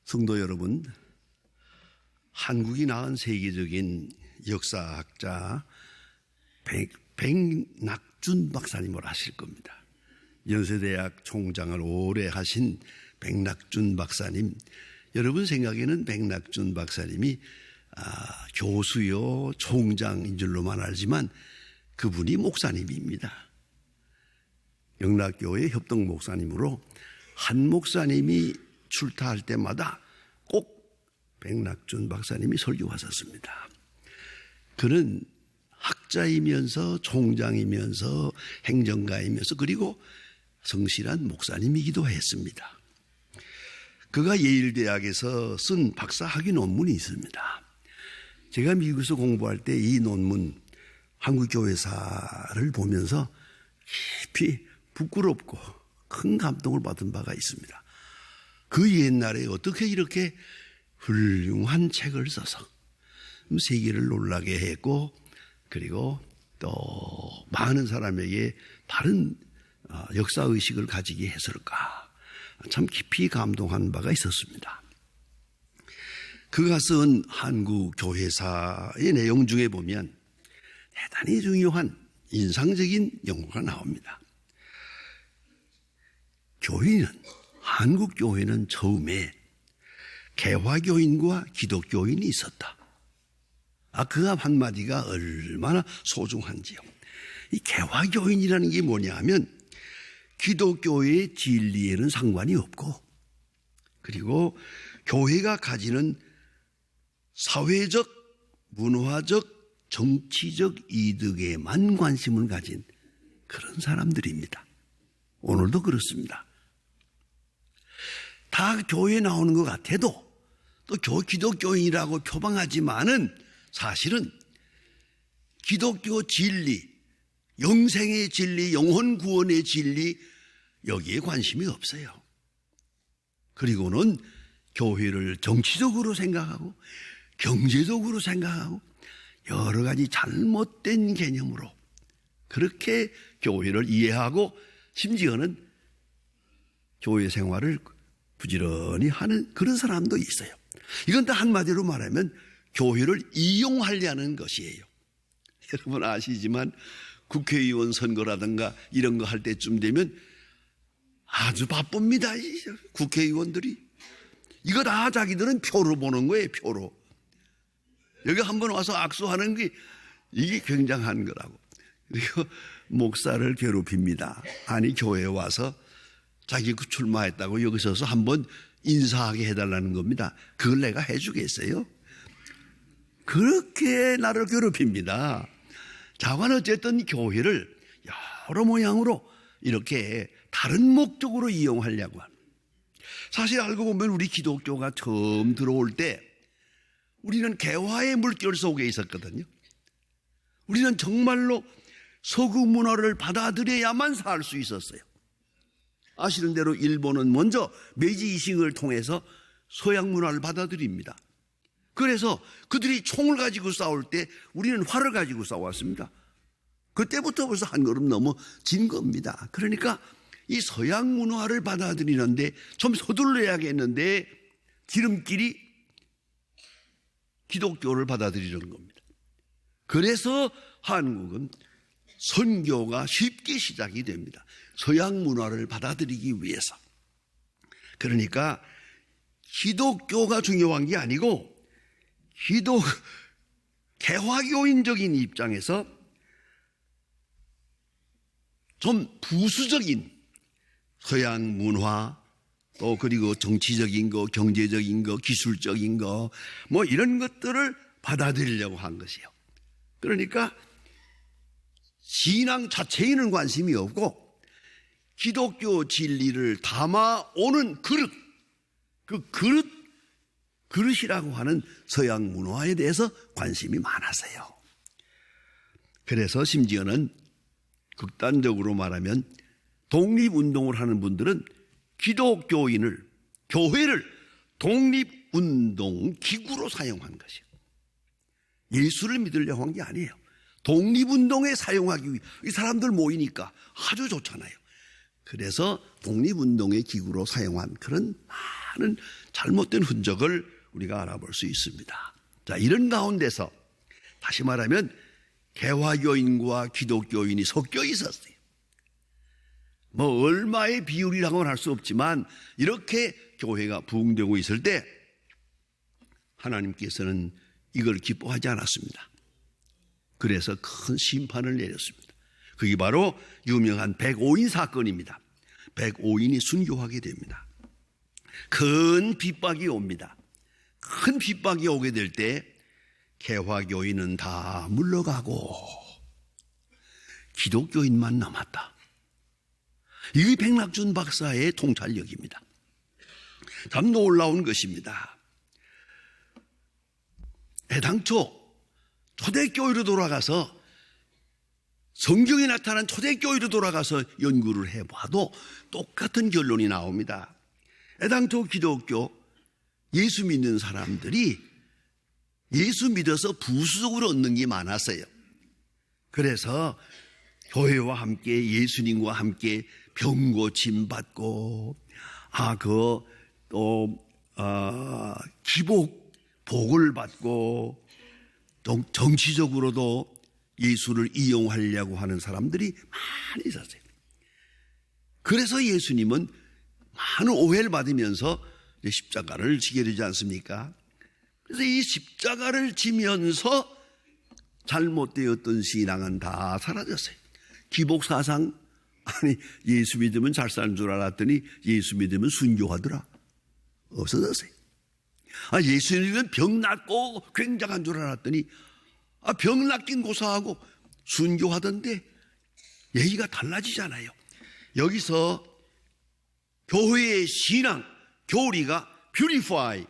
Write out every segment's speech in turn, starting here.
성도 여러분, 한국이 낳은 세계적인 역사학자 백낙준 박사님을 아실 겁니다. 연세대학 총장을 오래 하신 백낙준 박사님, 여러분 생각에는 백낙준 박사님이 교수요 총장인 줄로만 알지만 그분이 목사님입니다. 영락교회 협동 목사님으로 한 목사님이 출타할 때마다 꼭 백낙준 박사님이 설교하셨습니다. 그는 학자이면서 총장이면서 행정가이면서 그리고 성실한 목사님이기도 했습니다. 그가 예일대학에서 쓴 박사 학위 논문이 있습니다. 제가 미국에서 공부할 때 이 논문 한국교회사를 보면서 깊이 부끄럽고 큰 감동을 받은 바가 있습니다. 그 옛날에 어떻게 이렇게 훌륭한 책을 써서 세계를 놀라게 했고 그리고 또 많은 사람에게 다른 역사의식을 가지게 했을까, 참 깊이 감동한 바가 있었습니다. 그가 쓴 한국교회사의 내용 중에 보면 대단히 중요한 인상적인 용어가 나옵니다. 한국교회는 처음에 개화교인과 기독교인이 있었다. 그 한마디가 얼마나 소중한지요. 이 개화교인이라는 게 뭐냐 하면 기독교의 진리에는 상관이 없고 그리고 교회가 가지는 사회적, 문화적, 정치적 이득에만 관심을 가진 그런 사람들입니다. 오늘도 그렇습니다. 다 교회에 나오는 것 같아도 또 기독교인이라고 표방하지만은 사실은 기독교 진리, 영생의 진리, 영혼 구원의 진리 여기에 관심이 없어요. 그리고는 교회를 정치적으로 생각하고 경제적으로 생각하고 여러 가지 잘못된 개념으로 그렇게 교회를 이해하고 심지어는 교회 생활을 부지런히 하는 그런 사람도 있어요. 이건 다 한마디로 말하면 교회를 이용하려는 것이에요. 여러분 아시지만 국회의원 선거라든가 이런 거 할 때쯤 되면 아주 바쁩니다. 국회의원들이. 이거 다 자기들은 표로 보는 거예요. 표로. 여기 한번 와서 악수하는 게 이게 굉장한 거라고. 그리고 목사를 괴롭힙니다. 아니 교회에 와서 자기 출마했다고 여기 서서 한번 인사하게 해달라는 겁니다. 그걸 내가 해주겠어요? 그렇게 나를 괴롭힙니다. 자관 어쨌든 교회를 여러 모양으로 이렇게 다른 목적으로 이용하려고 합니다. 사실 알고 보면 우리 기독교가 처음 들어올 때 우리는 개화의 물결 속에 있었거든요. 우리는 정말로 서구 문화를 받아들여야만 살 수 있었어요. 아시는 대로 일본은 먼저 메이지 이식을 통해서 서양 문화를 받아들입니다. 그래서 그들이 총을 가지고 싸울 때 우리는 활을 가지고 싸웠습니다. 그때부터 벌써 한 걸음 넘어진 겁니다. 그러니까 이 서양 문화를 받아들이는데 좀 서둘러야겠는데 지름길이 기독교를 받아들이는 겁니다. 그래서 한국은 선교가 쉽게 시작이 됩니다. 서양 문화를 받아들이기 위해서. 그러니까 기독교가 중요한 게 아니고 개화교인적인 입장에서 좀 부수적인 서양 문화 또 그리고 정치적인 거, 경제적인 거, 기술적인 거 뭐 이런 것들을 받아들이려고 한 것이에요. 그러니까 신앙 자체에는 관심이 없고 기독교 진리를 담아오는 그릇, 그 그릇이라고 하는 서양 문화에 대해서 관심이 많았어요. 그래서 심지어는 극단적으로 말하면 독립운동을 하는 분들은 기독교인을, 교회를 독립운동 기구로 사용한 것이에요. 예수를 믿으려고 한 게 아니에요. 독립운동에 사용하기 위해 이 사람들 모이니까 아주 좋잖아요. 그래서 독립운동의 기구로 사용한 그런 많은 잘못된 흔적을 우리가 알아볼 수 있습니다. 자, 이런 가운데서 다시 말하면 개화교인과 기독교인이 섞여 있었어요. 뭐 얼마의 비율이라고는 할 수 없지만 이렇게 교회가 부흥되고 있을 때 하나님께서는 이걸 기뻐하지 않았습니다. 그래서 큰 심판을 내렸습니다. 그게 바로 유명한 105인 사건입니다. 105인이 순교하게 됩니다. 큰 핍박이 옵니다. 큰 핍박이 오게 될 때 개화교인은 다 물러가고 기독교인만 남았다. 이게 백낙준 박사의 통찰력입니다. 참 놀라운 것입니다. 애당초 초대교회로 돌아가서 성경에 나타난 초대교회로 돌아가서 연구를 해봐도 똑같은 결론이 나옵니다. 애당초 기독교 예수 믿는 사람들이 예수 믿어서 부수적으로 얻는 게 많았어요. 그래서 교회와 함께 예수님과 함께 병고침 받고 기복 복을 받고 또 정치적으로도 예수를 이용하려고 하는 사람들이 많이 있었어요. 그래서 예수님은 많은 오해를 받으면서 십자가를 지게 되지 않습니까? 그래서 이 십자가를 지면서 잘못되었던 신앙은 다 사라졌어요. 기복사상, 아니 예수 믿으면 잘 사는 줄 알았더니 예수 믿으면 순교하더라. 없어졌어요. 예수 믿으면 병 낫고 굉장한 줄 알았더니 병 낫긴 고사하고 순교하던데 얘기가 달라지잖아요. 여기서 교회의 신앙, 교리가 purify,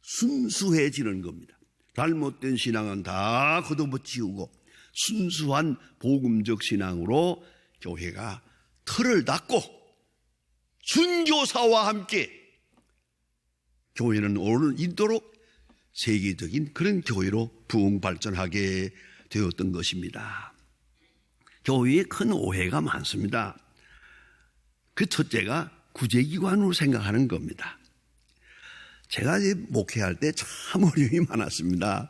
순수해지는 겁니다. 잘못된 신앙은 다 걷어붙이우고 순수한 복음적 신앙으로 교회가 틀을 닫고 순교사와 함께 교회는 오늘 있도록 세계적인 그런 교회로 부흥 발전하게 되었던 것입니다. 교회에 큰 오해가 많습니다. 그 첫째가 구제기관으로 생각하는 겁니다. 제가 목회할 때 참 어려움이 많았습니다.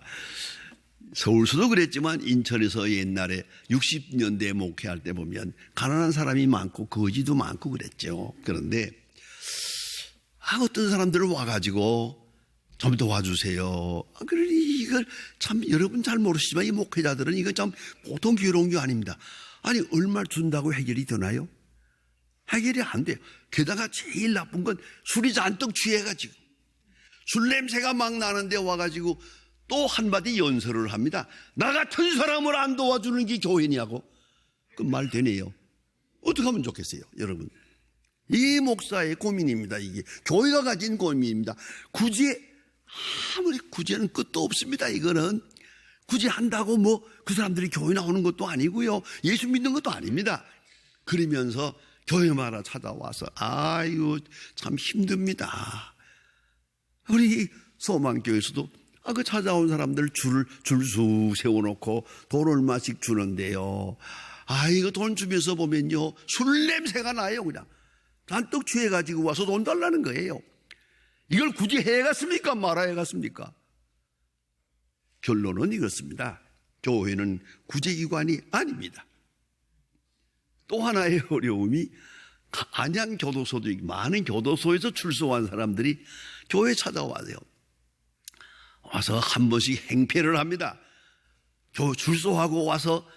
서울서도 그랬지만 인천에서 옛날에 60년대 목회할 때 보면 가난한 사람이 많고 거지도 많고 그랬죠. 그런데 어떤 사람들은 와가지고 좀 도와주세요. 그러니 이걸 참 여러분 잘 모르시지만 이 목회자들은 이거 참 보통 괴로운 게 아닙니다. 아니 얼마를 준다고 해결이 되나요? 해결이 안 돼요. 게다가 제일 나쁜 건 술이 잔뜩 취해가지고 술 냄새가 막 나는데 와가지고 또 한마디 연설을 합니다. 나 같은 사람을 안 도와주는 게 교회냐고. 그 말 되네요. 어떻게 하면 좋겠어요, 여러분? 이 목사의 고민입니다. 이게 교회가 가진 고민입니다. 아무리 구제는 끝도 없습니다. 이거는 구제한다고 뭐 그 사람들이 교회 나오는 것도 아니고요, 예수 믿는 것도 아닙니다. 그러면서 교회마다 찾아와서 아이고 참 힘듭니다. 우리 소망교회에서도 그 찾아온 사람들 줄 수 세워놓고 돈 얼마씩 주는데요. 이거 돈 주면서 보면요 술 냄새가 나요. 그냥 잔뜩 취해가지고 와서 돈 달라는 거예요. 이걸 굳이 해야겠습니까? 말아야겠습니까? 결론은 이렇습니다. 교회는 구제기관이 아닙니다. 또 하나의 어려움이 안양교도소도 많은 교도소에서 출소한 사람들이 교회에 찾아와요. 와서 한 번씩 행패를 합니다. 출소하고 와서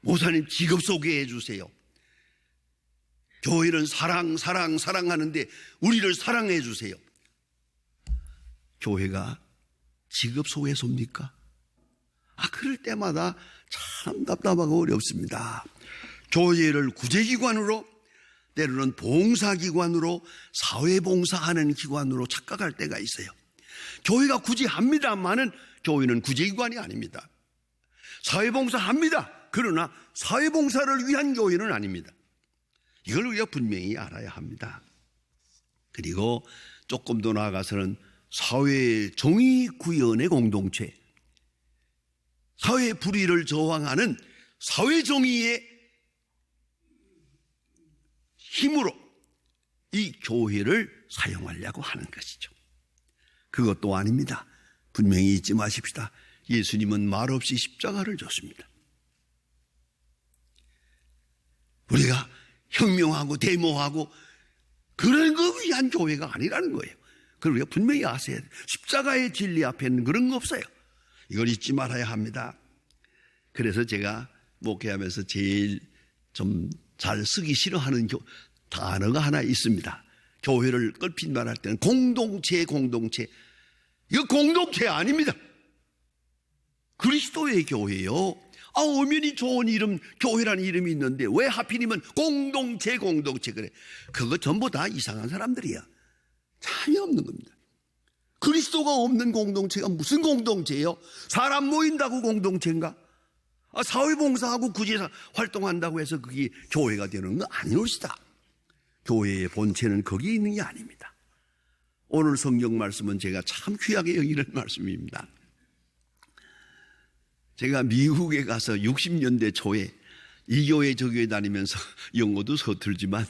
목사님 직업 소개해 주세요. 교회는 사랑하는데 우리를 사랑해 주세요. 교회가 직업 소개소입니까? 그럴 때마다 참 답답하고 어렵습니다. 교회를 구제기관으로, 때로는 봉사기관으로, 사회봉사하는 기관으로 착각할 때가 있어요. 교회가 구제합니다만은 교회는 구제기관이 아닙니다. 사회봉사합니다. 그러나 사회봉사를 위한 교회는 아닙니다. 이걸 우리가 분명히 알아야 합니다. 그리고 조금 더 나아가서는 사회정의구현의 공동체, 사회 불의를 저항하는 사회정의의 힘으로 이 교회를 사용하려고 하는 것이죠. 그것도 아닙니다. 분명히 잊지 마십시다. 예수님은 말없이 십자가를 줬습니다. 우리가 혁명하고 데모하고 그런 거 위한 교회가 아니라는 거예요. 그걸 우리가 분명히 아셔야 돼요. 십자가의 진리 앞에는 그런 거 없어요. 이걸 잊지 말아야 합니다. 그래서 제가 목회하면서 제일 좀 잘 쓰기 싫어하는 단어가 하나 있습니다. 교회를 껄핏 말할 때는 공동체. 이거 공동체 아닙니다. 그리스도의 교회요. 엄연히 좋은 이름, 교회라는 이름이 있는데 왜 하필이면 공동체 그래. 그거 전부 다 이상한 사람들이야. 참이 없는 겁니다. 그리스도가 없는 공동체가 무슨 공동체예요? 사람 모인다고 공동체인가? 사회봉사하고 구제사 활동한다고 해서 그게 교회가 되는 건 아니옵시다. 교회의 본체는 거기에 있는 게 아닙니다. 오늘 성경 말씀은 제가 참 귀하게 여기는 말씀입니다. 제가 미국에 가서 60년대 초에 이 교회 저 교회 다니면서 영어도 서툴지만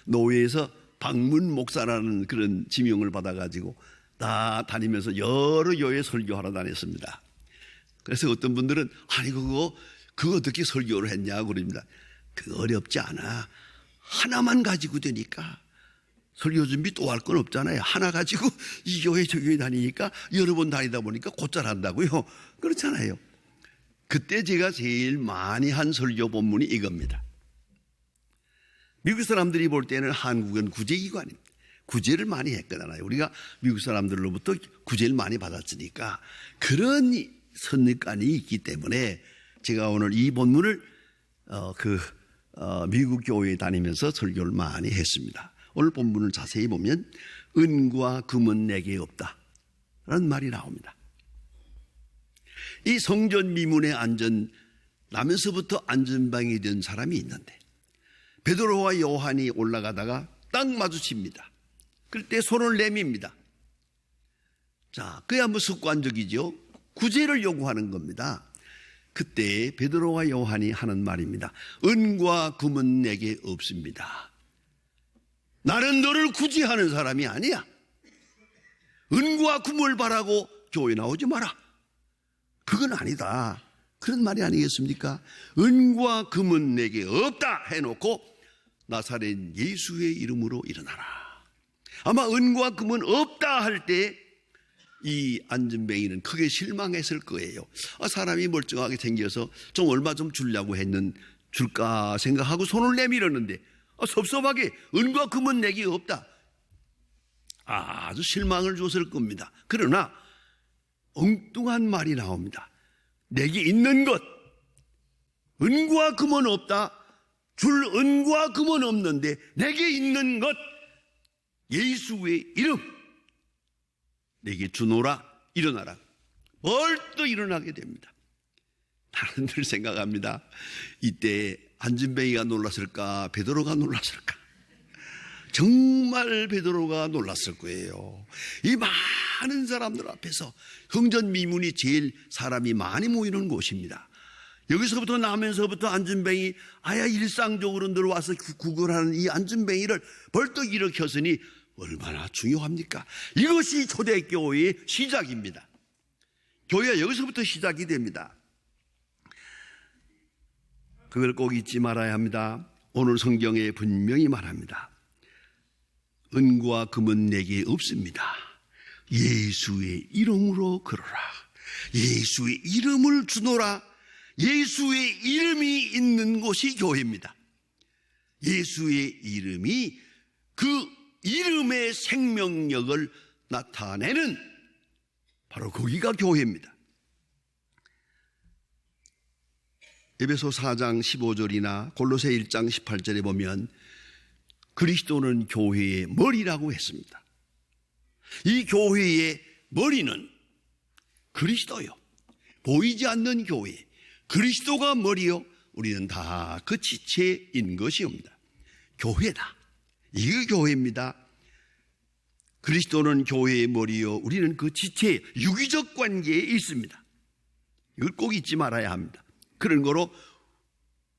노예에서 방문 목사라는 그런 지명을 받아가지고 다 다니면서 여러 교회 설교하러 다녔습니다. 그래서 어떤 분들은 아니 그거 어떻게 설교를 했냐고 그럽니다. 그거 어렵지 않아. 하나만 가지고 되니까 설교 준비 또 할 건 없잖아요. 하나 가지고 이 교회 저 교회 다니니까 여러 번 다니다 보니까 곧잘 한다고요. 그렇잖아요. 그때 제가 제일 많이 한 설교 본문이 이겁니다. 미국 사람들이 볼 때는 한국은 구제기관입니다. 구제를 많이 했거든요. 우리가 미국 사람들로부터 구제를 많이 받았으니까 그런 선입관이 있기 때문에 제가 오늘 이 본문을 미국 교회에 다니면서 설교를 많이 했습니다. 오늘 본문을 자세히 보면 은과 금은 내게 없다 라는 말이 나옵니다. 이 성전 미문에 나면서부터 안전방이 된 사람이 있는데 베드로와 요한이 올라가다가 딱 마주칩니다. 그때 손을 내밉니다. 자, 그야 뭐 습관적이죠. 구제를 요구하는 겁니다. 그때 베드로와 요한이 하는 말입니다. 은과 금은 내게 없습니다. 나는 너를 구제하는 사람이 아니야. 은과 금을 바라고 교회 나오지 마라. 그건 아니다. 그런 말이 아니겠습니까? 은과 금은 내게 없다 해놓고 나사렛 예수의 이름으로 일어나라. 아마 은과 금은 없다 할 때 이 안전뱅이는 크게 실망했을 거예요. 사람이 멀쩡하게 생겨서 좀 얼마 좀 주려고 줄까 생각하고 손을 내밀었는데 섭섭하게 은과 금은 내게 없다. 아주 실망을 줬을 겁니다. 그러나 엉뚱한 말이 나옵니다. 내게 있는 것, 은과 금은 없다. 줄 은과 금은 없는데 내게 있는 것, 예수의 이름 내게 주노라. 일어나라. 벌떡 일어나게 됩니다. 나는 늘 생각합니다. 이때 안전뱅이가 놀랐을까 베드로가 놀랐을까. 정말 베드로가 놀랐을 거예요. 이 많은 사람들 앞에서 성전 미문이 제일 사람이 많이 모이는 곳입니다. 여기서부터 나면서부터 안전뱅이 일상적으로 들어와서 구걸하는 이 안전뱅이를 벌떡 일으켰으니 얼마나 중요합니까? 이것이 초대교회의 시작입니다. 교회가 여기서부터 시작이 됩니다. 그걸 꼭 잊지 말아야 합니다. 오늘 성경에 분명히 말합니다. 은과 금은 내게 없습니다. 예수의 이름으로 걸어라. 예수의 이름을 주노라. 예수의 이름이 있는 곳이 교회입니다. 예수의 이름이 그 이름의 생명력을 나타내는 바로 거기가 교회입니다. 에베소 4장 15절이나 골로새 1장 18절에 보면 그리스도는 교회의 머리라고 했습니다. 이 교회의 머리는 그리스도요. 보이지 않는 교회, 그리스도가 머리요. 우리는 다 그 지체인 것이옵니다. 교회다. 이게 교회입니다. 그리스도는 교회의 머리요. 우리는 그 지체의 유기적 관계에 있습니다. 이걸 꼭 잊지 말아야 합니다. 그런 거로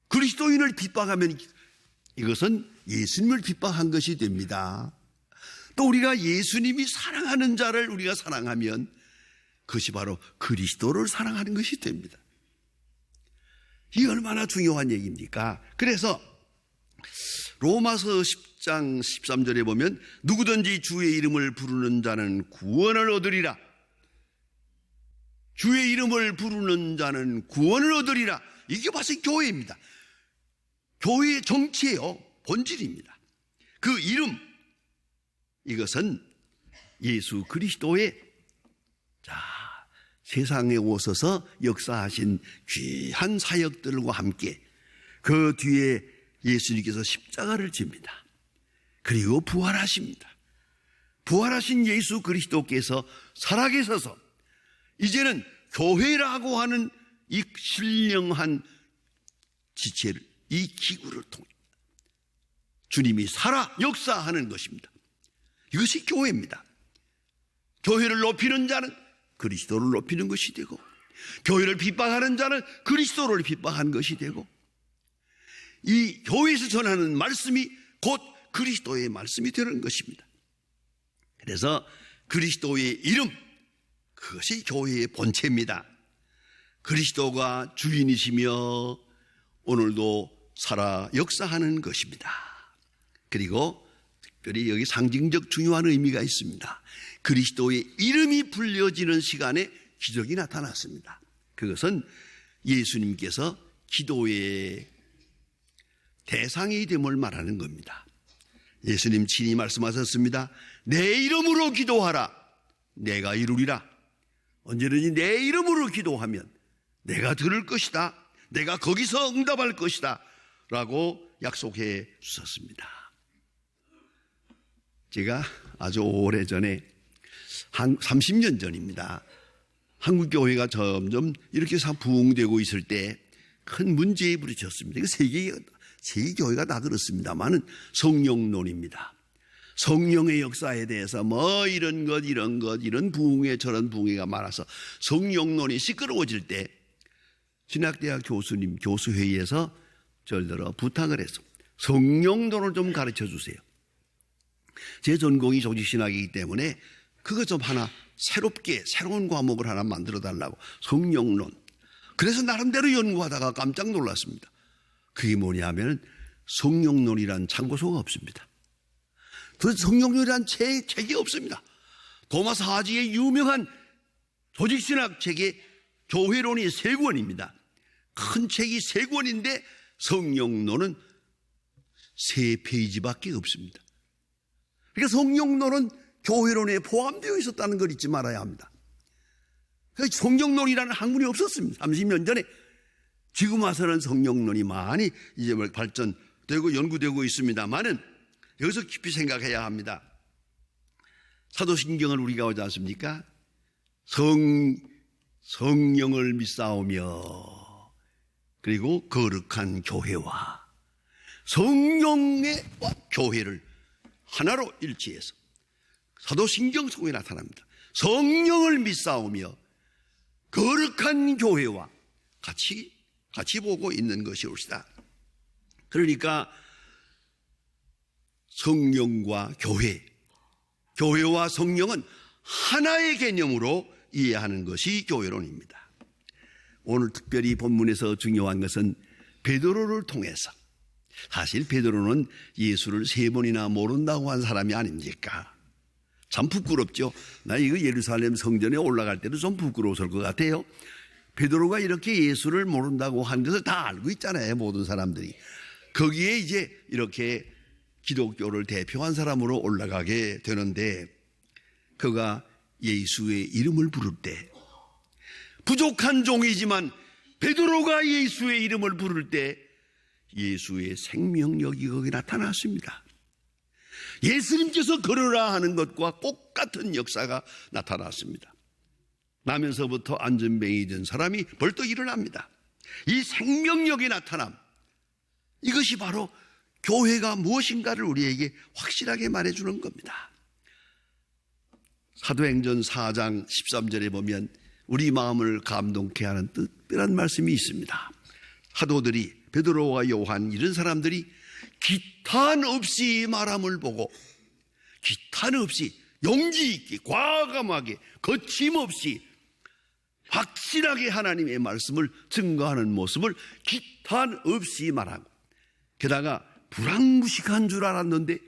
그리스도인을 핍박하면 이것은 예수님을 핍박한 것이 됩니다. 또 우리가 예수님이 사랑하는 자를 우리가 사랑하면 그것이 바로 그리스도를 사랑하는 것이 됩니다. 이게 얼마나 중요한 얘기입니까? 그래서 로마서 10장 13절에 보면 누구든지 주의 이름을 부르는 자는 구원을 얻으리라. 주의 이름을 부르는 자는 구원을 얻으리라. 이게 바로 교회입니다. 교회의 정체요, 본질입니다. 그 이름, 이것은 예수 그리스도의 세상에 오셔서 역사하신 귀한 사역들과 함께 그 뒤에 예수님께서 십자가를 집니다. 그리고 부활하십니다. 부활하신 예수 그리스도께서 살아계셔서 이제는 교회라고 하는 이 신령한 지체를, 이 기구를 통해 주님이 살아 역사하는 것입니다. 이것이 교회입니다. 교회를 높이는 자는 그리스도를 높이는 것이 되고, 교회를 핍박하는 자는 그리스도를 핍박하는 것이 되고, 이 교회에서 전하는 말씀이 곧 그리스도의 말씀이 되는 것입니다. 그래서 그리스도의 이름, 그것이 교회의 본체입니다. 그리스도가 주인이시며 오늘도 살아 역사하는 것입니다. 그리고 특별히 여기 상징적 중요한 의미가 있습니다. 그리스도의 이름이 불려지는 시간에 기적이 나타났습니다. 그것은 예수님께서 기도의 대상이 됨을 말하는 겁니다. 예수님 친히 말씀하셨습니다. 내 이름으로 기도하라. 내가 이루리라. 언제든지 내 이름으로 기도하면 내가 들을 것이다. 내가 거기서 응답할 것이다. 라고 약속해 주셨습니다. 제가 아주 오래전에, 한 30년 전입니다. 한국교회가 점점 이렇게 부흥되고 있을 때 큰 문제에 부딪혔습니다. 세계 교회가 다 그렇습니다만은 성령론입니다. 성령의 역사에 대해서 이런 것 이런 부흥회 저런 부흥회가 많아서 성령론이 시끄러워질 때 신학대학 교수회의에서 저들어 부탁을 해서 성령론을 좀 가르쳐 주세요. 제 전공이 조직신학이기 때문에 그거 좀 하나 새로운 과목을 하나 만들어 달라고, 성령론. 그래서 나름대로 연구하다가 깜짝 놀랐습니다. 그게 뭐냐면 성령론이란 참고서가 없습니다. 도대체 성령론이란 책이 없습니다. 도마스 하지의 유명한 조직신학 책의 교회론이 3권입니다. 큰 책이 3권인데 성령론은 3페이지밖에 없습니다. 그러니까 성령론은 교회론에 포함되어 있었다는 걸 잊지 말아야 합니다. 성령론이라는 학문이 없었습니다. 30년 전에. 지금 와서는 성령론이 많이 이제 발전되고 연구되고 있습니다만은 여기서 깊이 생각해야 합니다. 사도신경을 우리가 오지 않습니까? 성령을 믿사오며 그리고 거룩한 교회와 성령의 교회를 하나로 일치해서 사도신경 속에 나타납니다. 성령을 믿사오며 거룩한 교회와 같이 보고 있는 것이옵시다. 그러니까 성령과 교회와 성령은 하나의 개념으로 이해하는 것이 교회론입니다. 오늘 특별히 본문에서 중요한 것은 베드로를 통해서, 사실 베드로는 예수를 3번이나 모른다고 한 사람이 아닙니까? 참 부끄럽죠. 나 이거 예루살렘 성전에 올라갈 때도 좀 부끄러웠을 것 같아요. 베드로가 이렇게 예수를 모른다고 한 것을 다 알고 있잖아요, 모든 사람들이. 거기에 이제 이렇게 기독교를 대표한 사람으로 올라가게 되는데, 그가 예수의 이름을 부를 때, 부족한 종이지만 베드로가 예수의 이름을 부를 때 예수의 생명력이 거기 나타났습니다. 예수님께서 걸으라 하는 것과 똑같은 역사가 나타났습니다. 나면서부터 안전뱅이 된 사람이 벌떡 일어납니다. 이 생명력의 나타남, 이것이 바로 교회가 무엇인가를 우리에게 확실하게 말해주는 겁니다. 사도행전 4장 13절에 보면 우리 마음을 감동케 하는 특별한 말씀이 있습니다. 사도들이, 베드로와 요한 이런 사람들이 기탄 없이 말함을 보고, 기탄 없이 용기 있게 과감하게 거침없이 확실하게 하나님의 말씀을 증거하는 모습을 기탄 없이 말하고, 게다가 불황무식한 줄 알았는데,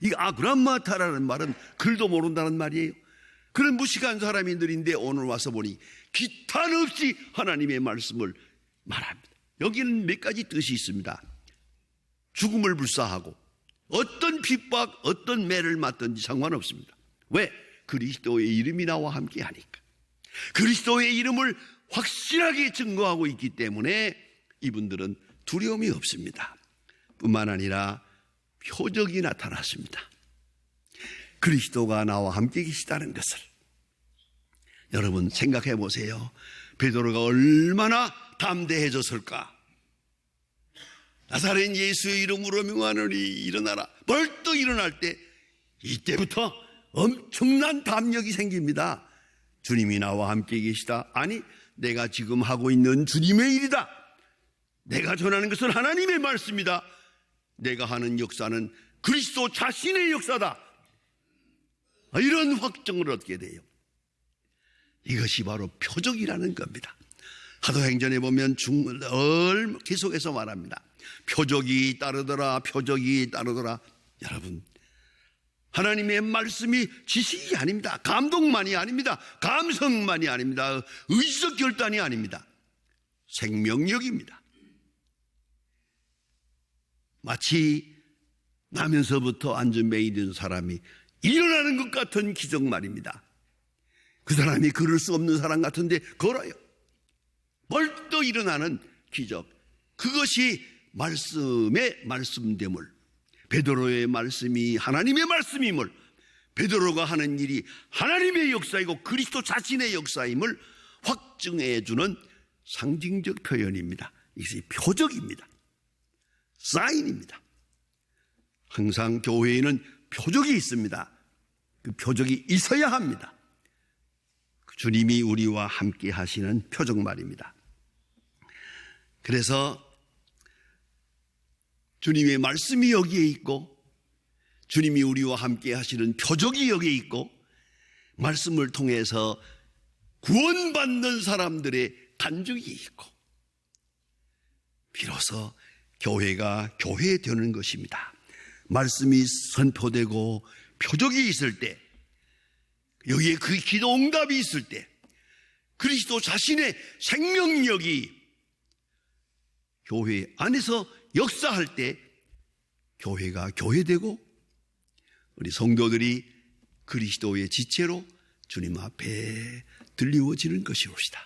이 아그람마타라는 말은 글도 모른다는 말이에요. 그런 무식한 사람들인데 오늘 와서 보니 기탄 없이 하나님의 말씀을 말합니다. 여기는 몇 가지 뜻이 있습니다. 죽음을 불사하고 어떤 핍박, 어떤 매를 맞든지 상관없습니다. 왜? 그리스도의 이름이 나와 함께 하니까. 그리스도의 이름을 확실하게 증거하고 있기 때문에 이분들은 두려움이 없습니다. 뿐만 아니라 표적이 나타났습니다. 그리스도가 나와 함께 계시다는 것을. 여러분 생각해 보세요. 베드로가 얼마나 담대해졌을까. 나사렛 예수의 이름으로 명하노니 일어나라. 벌떡 일어날 때 이때부터 엄청난 담력이 생깁니다. 주님이 나와 함께 계시다. 아니, 내가 지금 하고 있는 주님의 일이다. 내가 전하는 것은 하나님의 말씀이다. 내가 하는 역사는 그리스도 자신의 역사다. 이런 확정을 얻게 돼요. 이것이 바로 표적이라는 겁니다. 사도행전에 보면 계속해서 말합니다. 표적이 따르더라, 표적이 따르더라. 여러분, 하나님의 말씀이 지식이 아닙니다. 감동만이 아닙니다. 감성만이 아닙니다. 의지적 결단이 아닙니다. 생명력입니다. 마치 나면서부터 안전뱅이 된 사람이 일어나는 것 같은 기적 말입니다. 그 사람이 걸을 수 없는 사람 같은데 걸어요. 벌떡 일어나는 기적. 그것이 말씀의 말씀됨을, 베드로의 말씀이 하나님의 말씀임을, 베드로가 하는 일이 하나님의 역사이고 그리스도 자신의 역사임을 확증해 주는 상징적 표현입니다. 이것이 표적입니다. 사인입니다. 항상 교회에는 표적이 있습니다. 그 표적이 있어야 합니다. 주님이 우리와 함께 하시는 표적 말입니다. 그래서 주님의 말씀이 여기에 있고, 주님이 우리와 함께 하시는 표적이 여기에 있고, 말씀을 통해서 구원받는 사람들의 간증이 있고, 비로소 교회가 교회되는 것입니다. 말씀이 선포되고 표적이 있을 때, 여기에 그 기도 응답이 있을 때, 그리스도 자신의 생명력이 교회 안에서 역사할 때 교회가 교회되고 우리 성도들이 그리스도의 지체로 주님 앞에 들리워지는 것이옵시다.